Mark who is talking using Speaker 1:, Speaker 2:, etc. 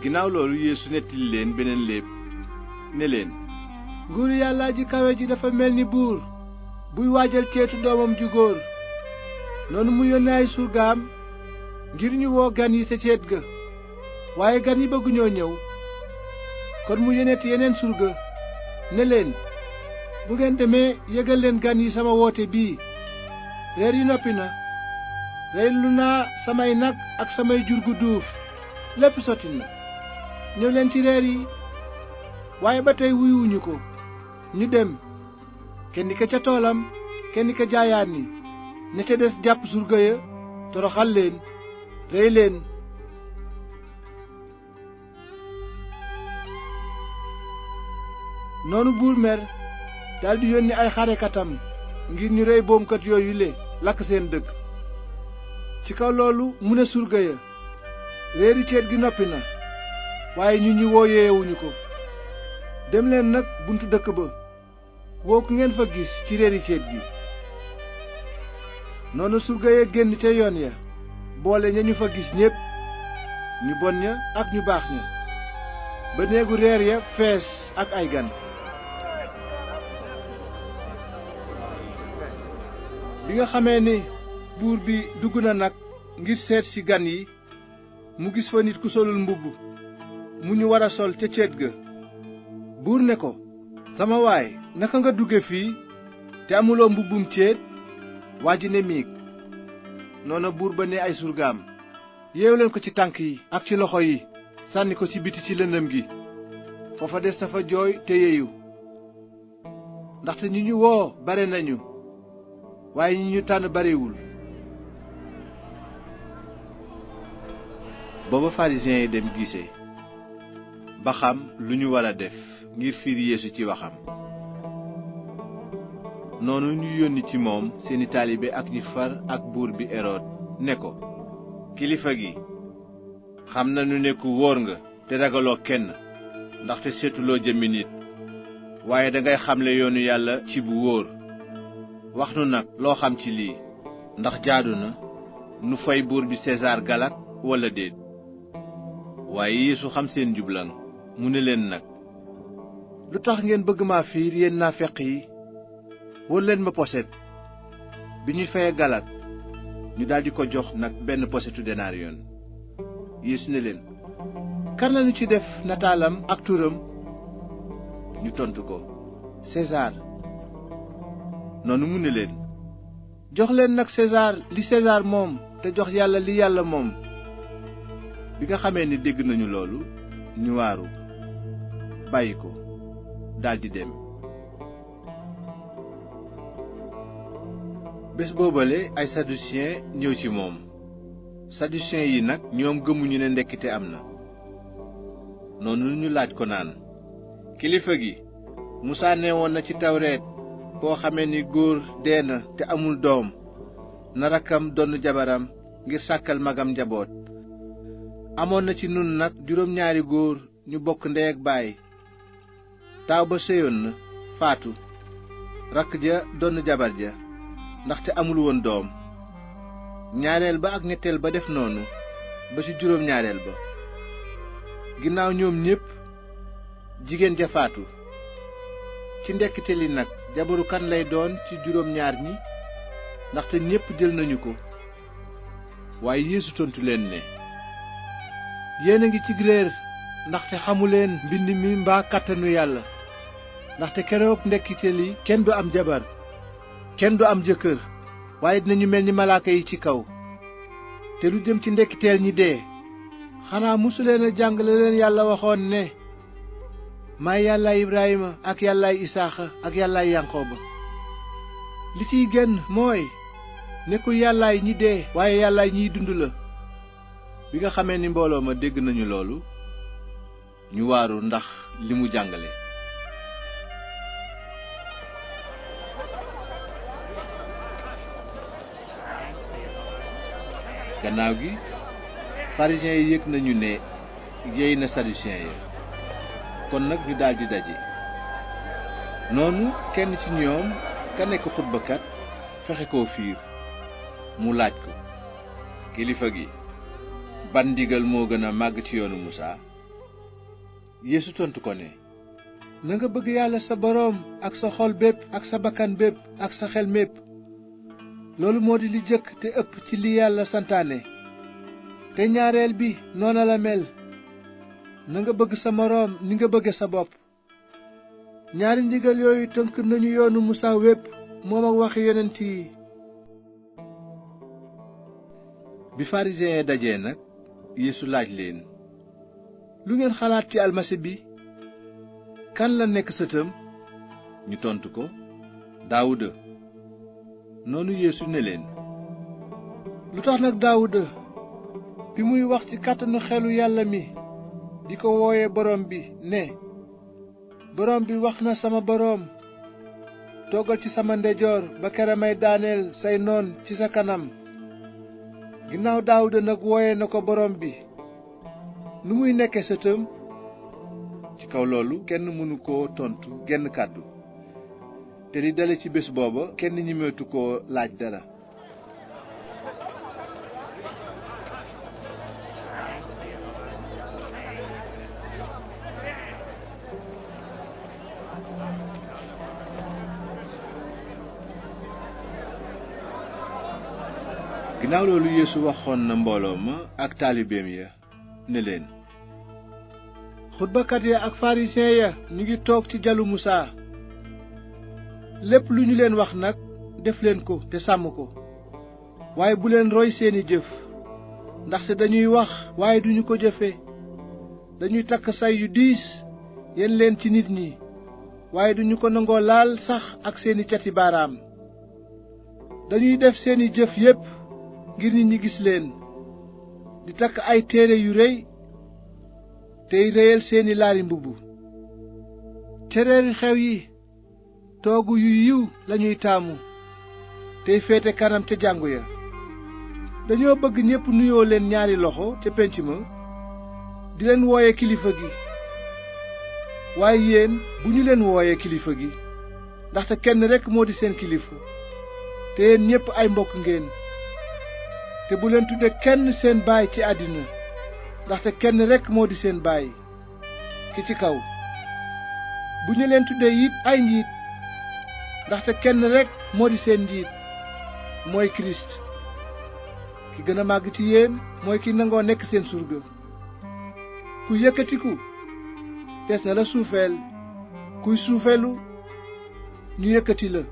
Speaker 1: ginnaaw loolu Yeesu nettali leen beneen léeb ne leen,
Speaker 2: nguuru yàlla ji kawe ji dafa mel ni buur buy waajal ceetu doomam ju góor. noonu mu yónnee ay surgaam ngir ñu woo gan yi ca ceet ga, waaye gan yi bëgguñoo ñëw. kon mu yónneeti yeneen surga ne leen, bu ngeen demee yëgal leen gan yi sama woote bii, reer yi noppi na, reylu naa samay nag ak samay jur gu duuf, lépp sotti na, ñëw leen ci reer yi. waaye ba tey wuyuwuñu ko. ñu dem, kenn ka ca toolam, kenn ka jaayaan ni, ña ca des jàpp surga ya toroxal leen, rey leen. noonu buur mer daldi yónni ay xarekatam ngir ñu rey boomkat yooyu le lakk seen dëkk. ci kaw loolu mu ne surga ya, reeri ceet gi noppi na, waaye ñu woo yeewuñu ko. dem leen nag buntu dëkk ba, woo ku ngeen fa gis ci reeri ceet gi. noonu surga ya génn ca yoon ya, boole ña ñu fa gis ñépp, ñu bon ña ak ñu baax ña, ba néegu reer ya fees ak ay gan. bi nga xamee ni buur bi dugg na nag ngir seet ci gan yi, mu gis fa nit ku solul mbubb mu ñu war a sol ca ceet ga. buur ne ko, sama waay, naka nga dugge fii te amuloo mbubbum ceet? waa ji ne miig. noona buur ba ne ay surgaam, yeew leen ko ci tànk yi ak ci loxo yi, sànni ko ci biti ci lëndëm gi. foofa des na fa jooy te yeeyu, ndaxte ñi ñu woo bare nañu, waaye ñi ñu tànn barewul. booba pharisiens yi dem gisee ba xam lu ñu war a def ngir fiir Yeesu ci waxam. noonu ñu yónni ci moom seeni taalibe ak ñi far ak buur bi Erod ne ko, kilifa gi, xam nañu ne ku wóor nga te ragaloo kenn, ndaxte seetuloo jëmmi nit, waaye dangay xamle yoonu yàlla ci bu wóor. wax nu nag loo xam ci lii, ndax jaadu na nu fay buur bi Sesaar galak walla déet? waaye Yeesu xam seen njublaŋ, mu ne leen nag, lu tax ngeen bëgg maa fiir, yéen naafeq yi? won leen ma poset. bi ñuy faye galak, ñu daldi ko jox nag benn posetu denariyon. Yeesu ne leen, kan lañu ci def nataalam ak turam? ñu tontu ko, Sesaar. noonu mu ne leen, jox leen nag Sesaar li Sesaar moom, te jox yàlla li yàlla moom. bi nga xamee ni dégg nañu loolu, ñu waaru, bàyyi ko, daldi dem. bés boobale ay sadusiyen ñëw ci moom. sadusiyen yi nag ñoom gëmuñu ne ndekkite am na. noonu ñu laaj ko naan, kilifa gi, Musaa neewoon na ci tawreet, boo xamee ni góor dee na te amul doom, na rakkam donn jabaram ngir sàkkal magam njaboot. amoon na ci nun nag 7 góor ñu bokk ndey ak baay. taaw ba séyoon na, faatu, rakk ja donn jabar ja, ndaxte amul woon doom. ñaareel ba ak ñetteel ba def noonu, ba ci 7 ba. ginnaaw ñoom ñépp, jigéen ja faatu. ci ndekkite li nag jabaru kan lay doon ci 7 ñi? ndaxte ñépp jël nañu ko. waaye Yeesu tontu leen ne, yéen a ngi ci réer, ndaxte xamuleen mbind mi mbaa kàttanu yàlla. ndaxte keroog ndekkite li kenn du am jabar, kenn du am jëkkër, waaye dinañu mel ni malaaka yi ci kaw. te lu jëm ci ndekkiteel ñi dee, xanaa musuleen a jàng la leen yàlla waxoon ne, maay yàllaay Ibrahima ak yàllaay Isaaxa ak yàllaay Yanqooba. li ciy gën mooy nekkul yàllaay ñi dee, waaye yàllaay ñiy dund la. bi nga xamee ni mbooloo ma dégg nañu loolu, ñu waaru ndax li mu jàngale. gannaaw gi pharisiens yi yëg nañu ne yey na sadusiyen ya, kon nag ñu daldi daje. noonu kenn ci ñoom ka nekk xutbakat fexe koo fiir. mu laaj ko, kilifa gi, ban ndigal moo gën a màgg ci yoonu Musaa? Yeesu tontu ko ne, na nga bëgg yàlla sa boroom ak sa xol bépp ak sa bakkan bépp ak sa xel mépp. loolu moo di li jëkk te ëpp ci li yàlla santaane. te ñaareel bi noona la mel, na nga bëgg sa moroom ni nga bëgge sa bopp. ñaari ndigal yooyu tënk nañu yoonu Musaa wépp moom ak waxi yonent yi. bi pharisiens yi dajee nag, Yeesu laaj leen, lu ngeen xalaat ci almasi bi? kan la nekk sëtam? ñu tontu ko, Daawuda. noonu Yeesu ne leen, lu tax nag Daawuda bi muy wax ci kàttanu xelu yàlla mi di ko wooye borom bi ne, borom bi wax na sama boroom, toogal ci sama ndeyjoor ba kere may daaneel say noon ci sa kanam. ginnaaw Daawuda nag wooye na ko borom bi, nu muy nekke sëtam? ci kaw loolu kenn mënu koo tontu genn kàddu, te li dale ci bés booba kenn ñemeetu koo laaj dara. ginnaaw loolu Yeesu waxoon na mbooloo ma ak taalibeem ya ne leen, xutbakat ya ak farisiyen ya ñu ngi toog ci jalu Musaa. lépp lu ñu leen wax nag def leen ko te sàmm ko, waaye bu leen roy seeni jëf, ndaxte dañuy wax waaye duñu ko jëfe. dañuy takk say yu diis yen leen ci nit ñi, waaye duñu ko nangoo laal sax ak seeni cati baaraam. dañuy def seeni jëf yépp ngir nit ñi gis leen, di takk ay téere yu rëy tey réyal seeni laari mbubb. cereeri xew yi toogu yu yiw lañuy taamu tey féete kanam ca jàngu ya. dañoo bëgg ñépp nuyoo leen ñaari loxo ca pénc ma, di leen wooye kilifa gi. waaye yéen bu ñu leen wooyee kilifa gi, ndaxte kenn rekk moo di seen kilifa, te yéen ñépp ay mbokk ngeen. te bu leen tudde kenn seen baay ci àddina, ndaxte kenn rekk moo di seen baay, ki ci kaw. bu ñu leen tudde it ay njiit, ndaxte kenn rekk moo di seen njiit, mooy Kirist. ki gën a màgg ci yéen mooy ki nangoo nekk seen surga. ku yëkkatiku des na la suufeel, kuy suufeelu ñu yëkkati la.